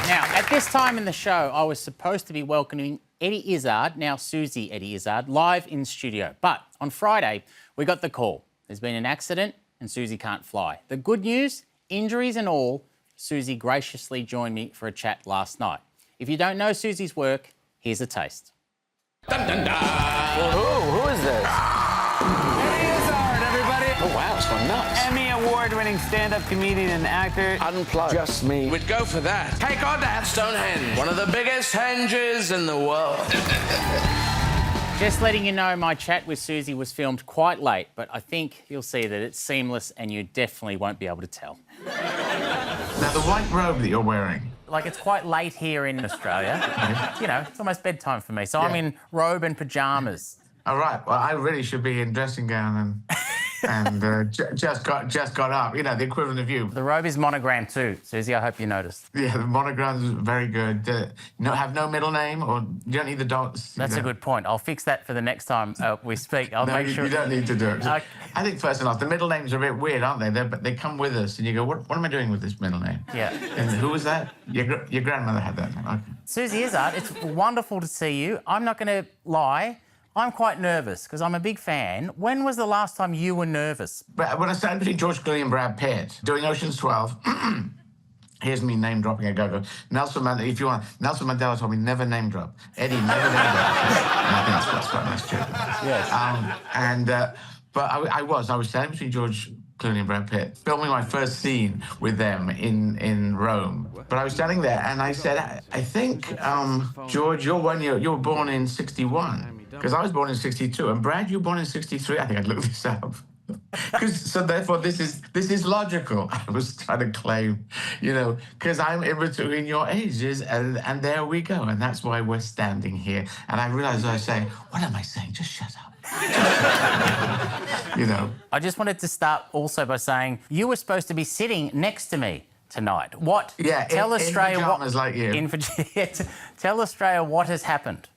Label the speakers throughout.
Speaker 1: Now, at this time in the show, I was supposed to be welcoming Eddie Izzard, now Suzy Eddie Izzard, live in studio. But on Friday, we got the call. There's been an accident and Suzy can't fly. The good news, injuries and all, Suzy graciously joined me for a chat last night. If you don't know Suzy's work, here's a taste.
Speaker 2: Dun, dun, dun. Well, who is this?
Speaker 3: Eddie Izzard, everybody.
Speaker 2: Oh, wow, it's gone nuts.
Speaker 3: Emmy award-winning stand-up comedian and actor.
Speaker 2: Unplugged. Just me.
Speaker 4: We'd go for that. Take on that Stonehenge, one of the biggest henges in the world.
Speaker 1: Just letting you know, my chat with Suzy was filmed quite late, but I think you'll see that it's seamless and you definitely won't be able to tell.
Speaker 5: Now, the white robe that you're wearing...
Speaker 1: Like, it's quite late here in Australia. You know, it's almost bedtime for me, so I'm in robe and pyjamas.
Speaker 5: All right, well, I really should be in dressing gown and just got up. You know, the equivalent of you.
Speaker 1: The robe is monogrammed too, Suzy, I hope you noticed.
Speaker 5: Yeah, the monogram's very good. Have no middle name, or you don't need the dots.
Speaker 1: That's a good point. I'll fix that for the next time we speak. I'll make sure...
Speaker 5: you don't need to do it. I think, first and last, the middle names are a bit weird, aren't they? They come with us, and you go, what am I doing with this middle name?
Speaker 1: Yeah.
Speaker 5: And who was that? Your grandmother had that name. Okay.
Speaker 1: Suzy Eddie, it's wonderful to see you. I'm not going to lie. I'm quite nervous because I'm a big fan. When was the last time you were nervous?
Speaker 5: But when I stand between George Clooney and Brad Pitt doing Ocean's 12, here's me name dropping a go. Nelson Mandela, if you want, Nelson Mandela told me never name drop. Eddie, never name drop. And I think that's quite nice, too.
Speaker 1: Yes.
Speaker 5: But I was standing between George Clooney and Brad Pitt, filming my first scene with them in Rome. But I was standing there and I said, I think, George, you were born in 61. Because I was born in 62, and Brad, you were born in 63. I think I'd look this up. So therefore, this is logical. I was trying to claim, you know, because I'm in between your ages, and there we go. And that's why we're standing here. And I realized I was saying, what am I saying? Just shut up. You know.
Speaker 1: I just wanted to start also by saying you were supposed to be sitting next to me tonight. What?
Speaker 5: Yeah,
Speaker 1: tell Australia
Speaker 5: in pajamas like you.
Speaker 1: Tell Australia what has happened.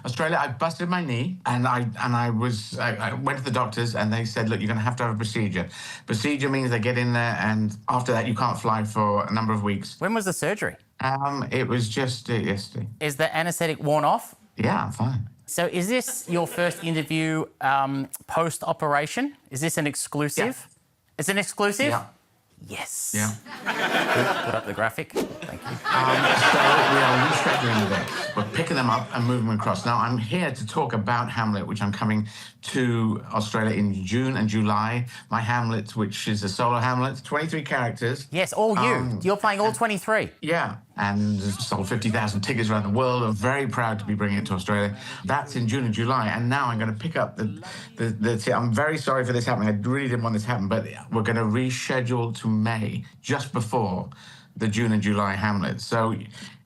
Speaker 5: Australia, I busted my knee, and I went to the doctors, and they said, look, you're going to have a procedure. Procedure means they get in there, and after that, you can't fly for a number of weeks.
Speaker 1: When was the surgery?
Speaker 5: It was just yesterday.
Speaker 1: Is the anaesthetic worn off?
Speaker 5: Yeah, I'm fine.
Speaker 1: So is this your first interview post-operation? Is this an exclusive?
Speaker 5: Yeah.
Speaker 1: It's an exclusive?
Speaker 5: Yeah.
Speaker 1: Yes.
Speaker 5: Yeah.
Speaker 1: Put up the graphic. Thank you.
Speaker 5: So we are rescheduling this. We're picking them up and moving them across. Now, I'm here to talk about Hamlet, which I'm coming to Australia in June and July. My Hamlet, which is a solo Hamlet, 23 characters.
Speaker 1: Yes, all you. You're playing all 23.
Speaker 5: Yeah, and sold 50,000 tickets around the world. I'm very proud to be bringing it to Australia. That's in June and July, and now I'm going to pick up the I'm very sorry for this happening. I really didn't want this to happen, but we're going to reschedule to May, just before the June and July Hamlet. So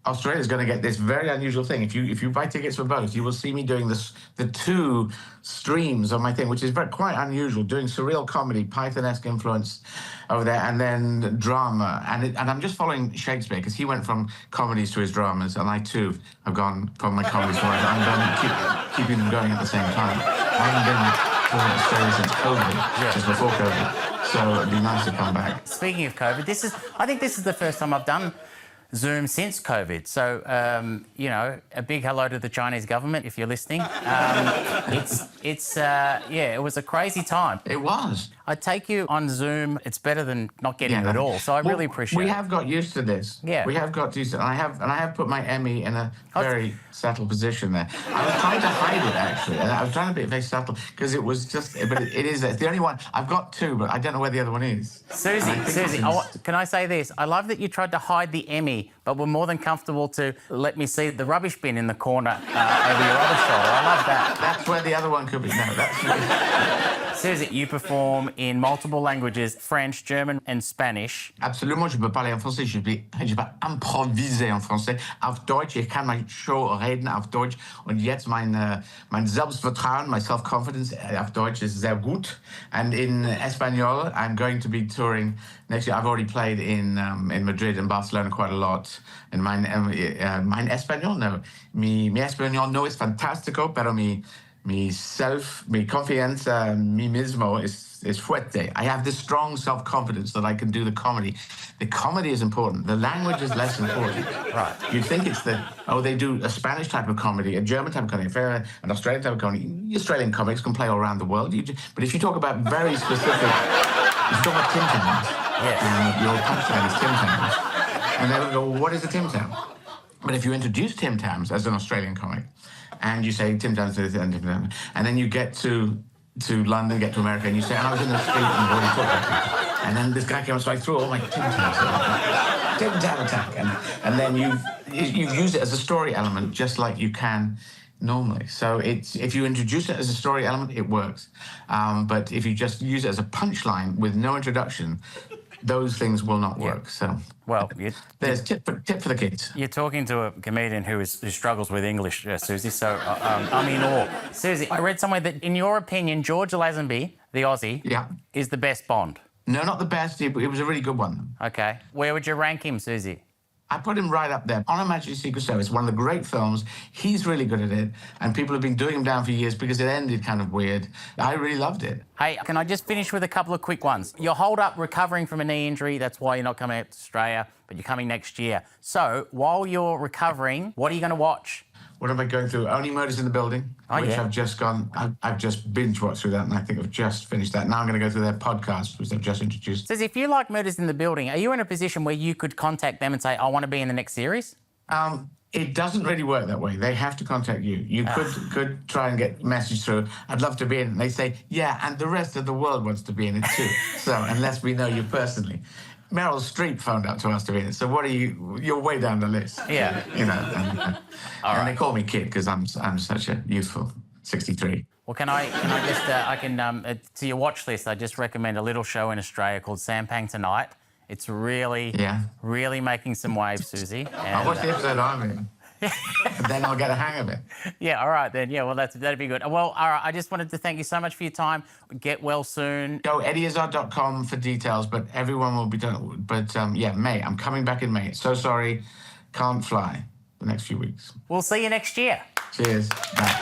Speaker 5: Australia's going to get this very unusual thing. If you buy tickets for both, you will see me doing the two streams of my thing, which is quite unusual, doing surreal comedy, Python-esque influence over there, and then drama. And I'm just following Shakespeare, because he went from comedies to his dramas, and I, too, have gone from my comedies to my... I'm keeping them going at the same time. I haven't been to Australia since COVID, just before COVID. So it'd be nice to come back.
Speaker 1: Speaking of COVID, I think this is the first time I've done Zoom since COVID. So, you know, a big hello to the Chinese government if you're listening. It was a crazy time.
Speaker 5: It was.
Speaker 1: I take you on Zoom. It's better than not getting you at all. So I really appreciate it.
Speaker 5: We have got used to this.
Speaker 1: Yeah.
Speaker 5: We have got used to it. And I have put my Emmy in a very settled position there. I was trying to hide it, actually. And I was trying to be very subtle because it was just... But it is... It's the only one. I've got two, but I don't know where the other one is.
Speaker 1: Suzy, can I say this? I love that you tried to hide the Emmy, but were more than comfortable to let me see the rubbish bin in the corner over your other shoulder. I love that.
Speaker 5: That's where the other one could be. No, that's...
Speaker 1: Suzy, you perform in multiple languages, French, German and Spanish.
Speaker 5: Absolument, je peux parler en français, je peux improvisieren en français. Auf Deutsch, ich kann meine Show reden auf Deutsch. Und jetzt mein Selbstvertrauen, my self-confidence auf Deutsch ist sehr gut. And in Espanol, I'm going to be touring next year. I've already played in Madrid and Barcelona quite a lot. And mein Espanol, no. Mi Espanol no es fantástico, pero mi confianza, mi mismo es It's fuerte. I have this strong self-confidence that I can do the comedy. The comedy is important. The language is less important.
Speaker 1: Right.
Speaker 5: You'd think it's they do a Spanish type of comedy, a German type of comedy, an Australian type of comedy. Australian comics can play all around the world. But if you talk about very specific, if you talk about Tim Tams, your punchline is Tim Tams, and they would go, well, what is a Tim Tam? But if you introduce Tim Tams as an Australian comic, and you say Tim Tams, and then you get to London, get to America, and you say, I was in the street and already talked about it. And then this guy came, so I threw all my Tim Tams at Tim Tam attack. And then you've used it as a story element, just like you can normally. So if you introduce it as a story element, it works. But if you just use it as a punchline with no introduction, those things will not work. So,
Speaker 1: well,
Speaker 5: there's tip for the kids.
Speaker 1: You're talking to a comedian who struggles with English, Suzy. So I'm in awe. Suzy, I read somewhere that, in your opinion, George Lazenby, the Aussie, is the best Bond.
Speaker 5: No, not the best. It was a really good one.
Speaker 1: Okay, where would you rank him, Suzy?
Speaker 5: I put him right up there. On Her Majesty's Secret Service, one of the great films. He's really good at it, and people have been doing him down for years because it ended kind of weird. I really loved it.
Speaker 1: Hey, can I just finish with a couple of quick ones? You're holed up recovering from a knee injury. That's why you're not coming out to Australia, but you're coming next year. So while you're recovering, what are you going to watch?
Speaker 5: What am I going through? Only Murders in the Building, which I've just binge-watched through that, and I think I've just finished that. Now I'm going to go through their podcast, which they've just introduced.
Speaker 1: Says, if you like Murders in the Building, are you in a position where you could contact them and say, I want to be in the next series?
Speaker 5: It doesn't really work that way. They have to contact you. You could try and get a message through, I'd love to be in it. And they say, yeah, and the rest of the world wants to be in it too. So, unless we know you personally. Meryl Streep phoned up to us to be in it. So what are you? You're way down the list.
Speaker 1: Yeah.
Speaker 5: You know, and they call me kid because I'm such a youthful 63.
Speaker 1: Well, can I just to your watch list, I just recommend a little show in Australia called Sampang Tonight. It's really making some waves, Suzy.
Speaker 5: I'll watch the episode I'm in. And then I'll get a hang of it.
Speaker 1: Yeah, all right then. Yeah, well, that'd be good. Well, all right, I just wanted to thank you so much for your time. Get well soon.
Speaker 5: Go eddieizard.com for details, but everyone will be done. But May. I'm coming back in May. So sorry, can't fly the next few weeks.
Speaker 1: We'll see you next year.
Speaker 5: Cheers. Bye.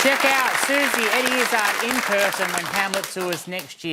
Speaker 1: Check out Suzy Eddie Izzard in person when Hamlet tours next year.